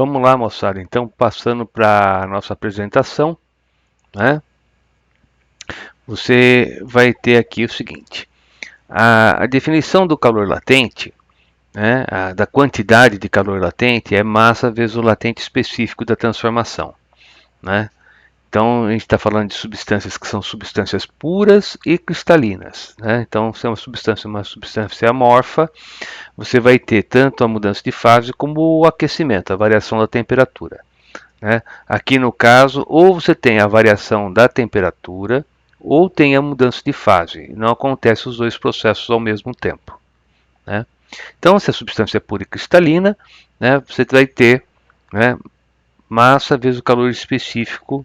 vamos lá, moçada. Então, passando para a nossa apresentação, né? Você vai ter aqui o seguinte: a definição do calor latente, né, da quantidade de calor latente, é massa vezes o latente específico da transformação, né? Então, a gente está falando de substâncias que são substâncias puras e cristalinas, né? Então, se é uma substância amorfa, você vai ter tanto a mudança de fase como o aquecimento, a variação da temperatura, né? Aqui no caso, ou você tem a variação da temperatura, ou tem a mudança de fase. Não acontece os dois processos ao mesmo tempo, né? Então, se a substância é pura e cristalina, né, você vai ter, né, massa vezes o calor específico,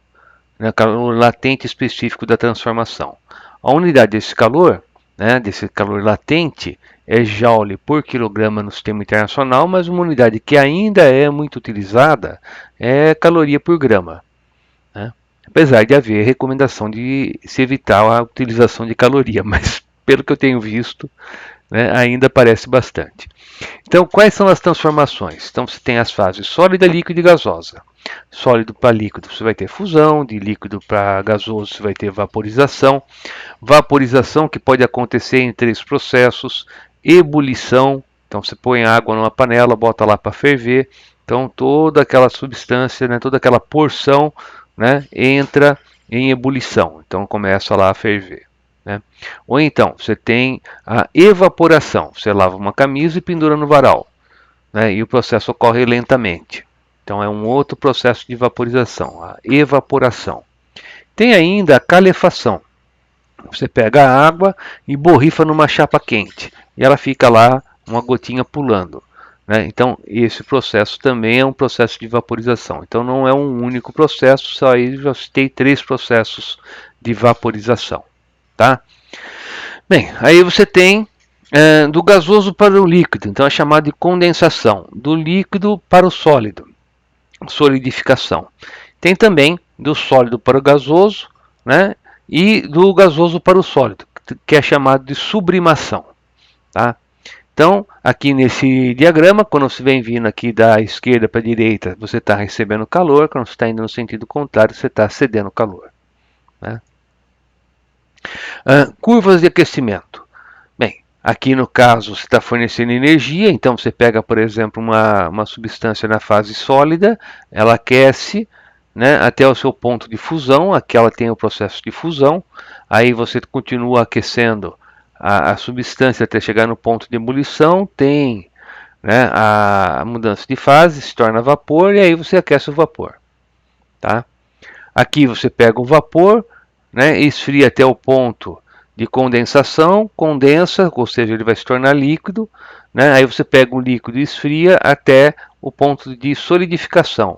né, calor latente específico da transformação. A unidade desse calor, né, desse calor latente, é joule por quilograma no sistema internacional, mas uma unidade que ainda é muito utilizada é caloria por grama, né? Apesar de haver recomendação de se evitar a utilização de caloria, mas pelo que eu tenho visto, né, ainda aparece bastante. Então, quais são as transformações? Então, você tem as fases sólida, líquida e gasosa. Sólido para líquido, você vai ter fusão, de líquido para gasoso, você vai ter vaporização. Vaporização que pode acontecer em três processos: ebulição, então você põe água numa panela, bota lá para ferver, então toda aquela substância, né, toda aquela porção, né, entra em ebulição, então começa lá a ferver, né? Ou então você tem a evaporação, você lava uma camisa e pendura no varal, né, e o processo ocorre lentamente. Então é um outro processo de vaporização, a evaporação. Tem ainda a calefação. Você pega a água e borrifa numa chapa quente e ela fica lá uma gotinha pulando, né? Então esse processo também é um processo de vaporização. Então não é um único processo, só aí já citei três processos de vaporização, tá? Bem, aí você tem do gasoso para o líquido, então é chamado de condensação. Do líquido para o sólido, solidificação. Tem também do sólido para o gasoso, né? E do gasoso para o sólido, que é chamado de sublimação, tá? Então, aqui nesse diagrama, quando você vem vindo aqui da esquerda para a direita, você está recebendo calor, quando você está indo no sentido contrário, você está cedendo calor, né? Curvas de aquecimento. Bem, aqui no caso você está fornecendo energia, então você pega, por exemplo, uma substância na fase sólida, ela aquece, né, até o seu ponto de fusão, aqui ela tem o processo de fusão, aí você continua aquecendo a substância até chegar no ponto de ebulição, tem, né, a mudança de fase, se torna vapor, e aí você aquece o vapor, tá? Aqui você pega o vapor, né, esfria até o ponto de condensação, condensa, ou seja, ele vai se tornar líquido, né? Aí você pega o líquido e esfria até o ponto de solidificação,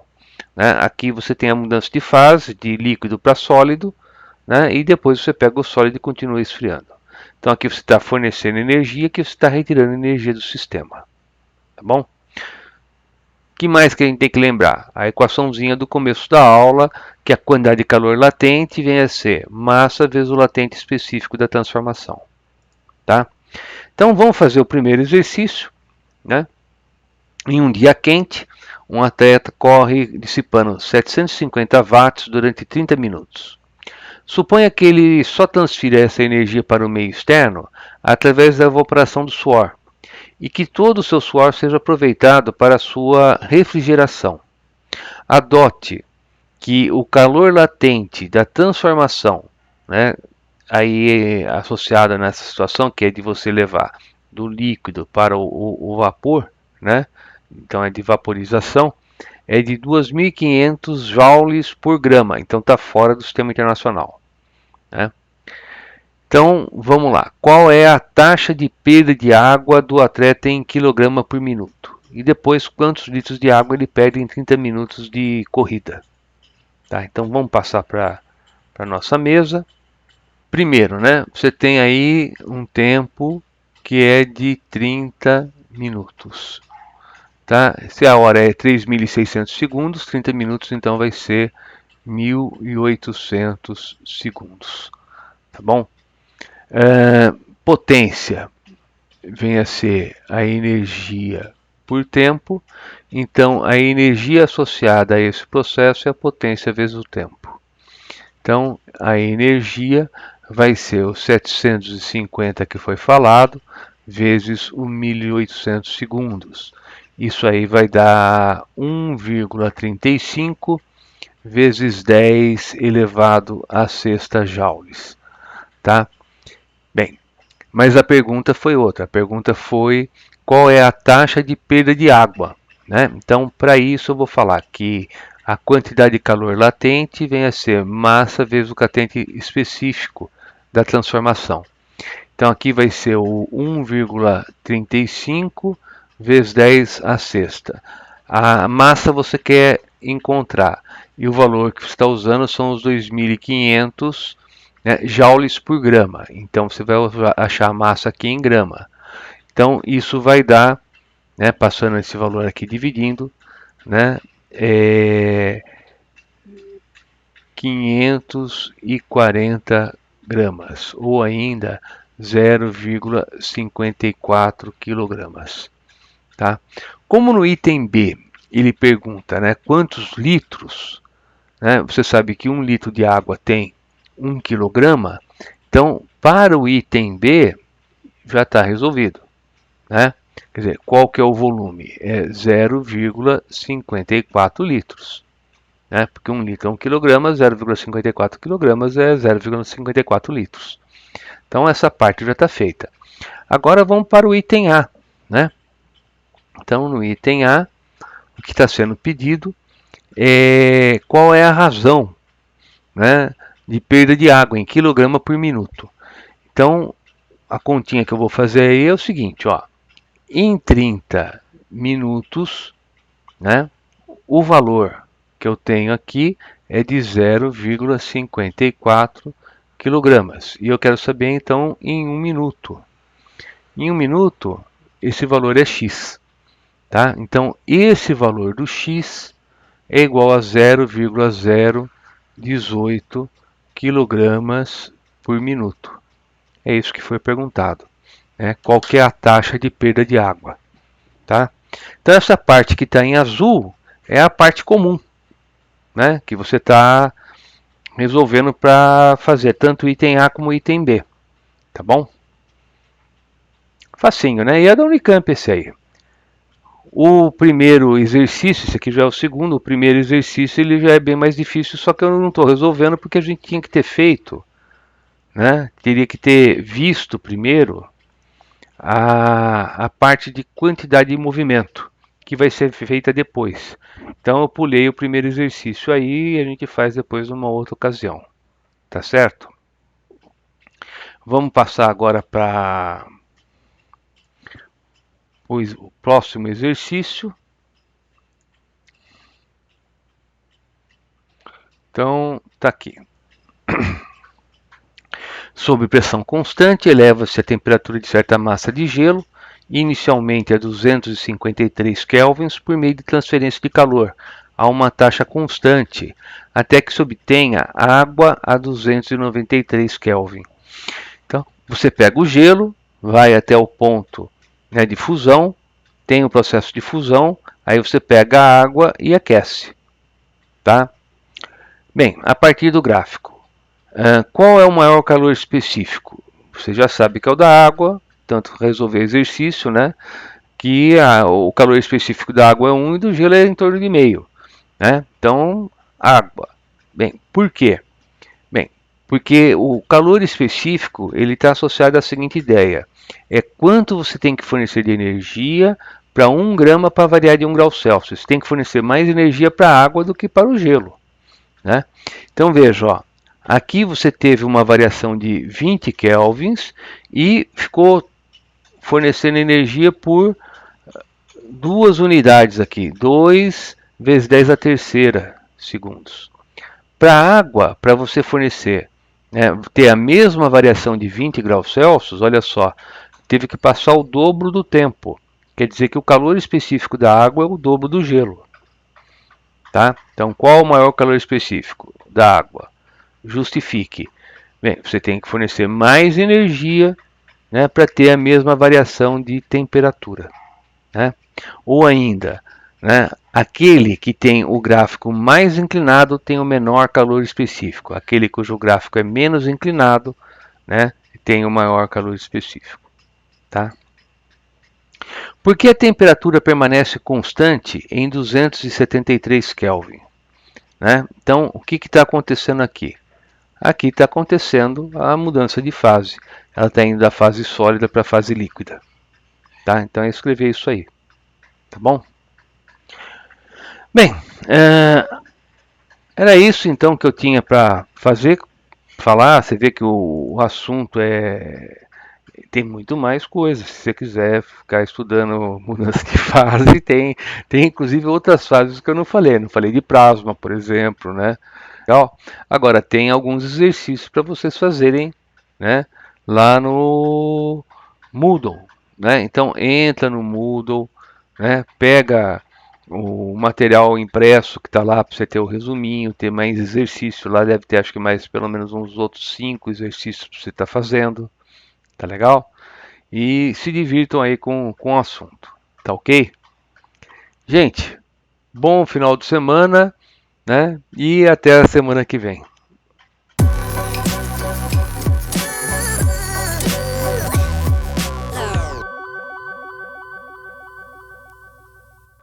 né? Aqui você tem a mudança de fase, de líquido para sólido, né? E depois você pega o sólido e continua esfriando. Então aqui você está fornecendo energia, aqui você está retirando energia do sistema, tá bom? O que mais que a gente tem que lembrar? A equaçãozinha do começo da aula, que a quantidade de calor latente vem a ser massa vezes o latente específico da transformação, tá? Então vamos fazer o primeiro exercício, né? Em um dia quente, um atleta corre dissipando 750 watts durante 30 minutos. Suponha que ele só transfira essa energia para o meio externo através da evaporação do suor e que todo o seu suor seja aproveitado para a sua refrigeração. Adote que o calor latente da transformação, né, aí associada nessa situação, que é de você levar do líquido para o vapor, né, então é de vaporização, é de 2.500 joules por grama, então está fora do sistema internacional, né? Então, vamos lá. Qual é a taxa de perda de água do atleta em quilograma por minuto? E depois, quantos litros de água ele perde em 30 minutos de corrida? Tá, então, vamos passar para a nossa mesa. Primeiro, né, você tem aí um tempo que é de 30 minutos. Tá? Se a hora é 3.600 segundos, 30 minutos então vai ser 1.800 segundos. Tá bom? Potência vem a ser a energia por tempo. Então, a energia associada a esse processo é a potência vezes o tempo. Então, a energia vai ser os 750 que foi falado, vezes o 1800 segundos. Isso aí vai dar 1,35 vezes 10 elevado a sexta joules, tá? Bem, mas a pergunta foi outra. A pergunta foi qual é a taxa de perda de água, né? Então, para isso eu vou falar que a quantidade de calor latente vem a ser massa vezes o catente específico da transformação. Então aqui vai ser o 1,35 vezes 10 a sexta. A massa você quer encontrar e o valor que você está usando são os 2.500, né, joules por grama. Então você vai achar a massa aqui em grama. Então isso vai dar, né, passando esse valor aqui dividindo, né, 540 gramas, ou ainda 0,54 quilogramas. Tá? Como no item B ele pergunta, né, quantos litros, né, você sabe que 1 litro de água tem 1 quilograma, então para o item B já está resolvido. Né? Quer dizer, qual que é o volume? É 0,54 litros. Né? Porque 1 litro é 1 quilograma, 0,54 quilogramas é 0,54 litros. Então essa parte já está feita. Agora vamos para o item A. Né? Então no item A, o que está sendo pedido é qual é a razão, né, de perda de água em quilograma por minuto. Então a continha que eu vou fazer aí é o seguinte, ó. Em 30 minutos, né, o valor que eu tenho aqui é de 0,54 quilogramas. E eu quero saber, então, em 1 minuto. Em 1 minuto, esse valor é x. Tá? Então, esse valor do x é igual a 0,018 quilogramas por minuto. É isso que foi perguntado. Né? Qual que é a taxa de perda de água? Tá? Então, essa parte que está em azul é a parte comum, né, que você está resolvendo para fazer tanto o item A como o item B. Tá bom? Facinho, né? E é da Unicamp esse aí. O primeiro exercício, esse aqui já é o segundo, o primeiro exercício ele já é bem mais difícil, só que eu não estou resolvendo porque a gente tinha que ter feito, né? Teria que ter visto primeiro a parte de quantidade de movimento, que vai ser feita depois. Então eu pulei o primeiro exercício aí e a gente faz depois numa outra ocasião. Tá certo? Vamos passar agora para o próximo exercício. Então, tá aqui. Sob pressão constante, eleva-se a temperatura de certa massa de gelo, inicialmente a 253 kelvins, por meio de transferência de calor, a uma taxa constante, até que se obtenha água a 293 Kelvin. Então, você pega o gelo, vai até o ponto, né, de fusão, tem o processo de fusão, aí você pega a água e aquece. Tá? Bem, a partir do gráfico, qual é o maior calor específico? Você já sabe que é o da água, tanto resolver exercício, né? Que o calor específico da água é 1 e do gelo é em torno de meio. Né? Então, água. Bem, por quê? Bem, porque o calor específico ele está associado à seguinte ideia: é quanto você tem que fornecer de energia para 1 grama para variar de 1 grau Celsius. Você tem que fornecer mais energia para a água do que para o gelo. Né? Então veja, ó, aqui você teve uma variação de 20 kelvins e ficou fornecendo energia por 2 unidades aqui, 2 vezes 10 a terceira segundos. Para a água, para você fornecer, né, ter a mesma variação de 20 graus Celsius, olha só, teve que passar o dobro do tempo. Quer dizer que o calor específico da água é o dobro do gelo. Tá? Então, qual o maior calor específico da água? Justifique. Bem, você tem que fornecer mais energia, né, para ter a mesma variação de temperatura. Né? Ou ainda, né, aquele que tem o gráfico mais inclinado tem o menor calor específico. Aquele cujo gráfico é menos inclinado, né, tem o maior calor específico. Tá? Por que a temperatura permanece constante em 273 Kelvin? Né? Então, o que está acontecendo aqui? Aqui está acontecendo a mudança de fase. Ela está indo da fase sólida para a fase líquida. Tá? Então, eu escrevi isso aí. Tá bom? Bem, era isso então que eu tinha para falar. Você vê que o assunto tem muito mais coisas. Se você quiser ficar estudando mudança de fase, tem inclusive outras fases que eu não falei. Não falei de plasma, por exemplo, né? Legal? Agora, tem alguns exercícios para vocês fazerem, né? Lá no Moodle, né? Então, entra no Moodle, né? Pega o material impresso que está lá para você ter o resuminho, ter mais exercício. Lá deve ter, acho que mais pelo menos uns outros 5 exercícios para você estar fazendo. Tá legal? E se divirtam aí com o assunto. Tá ok? Gente, bom final de semana, né? E até a semana que vem.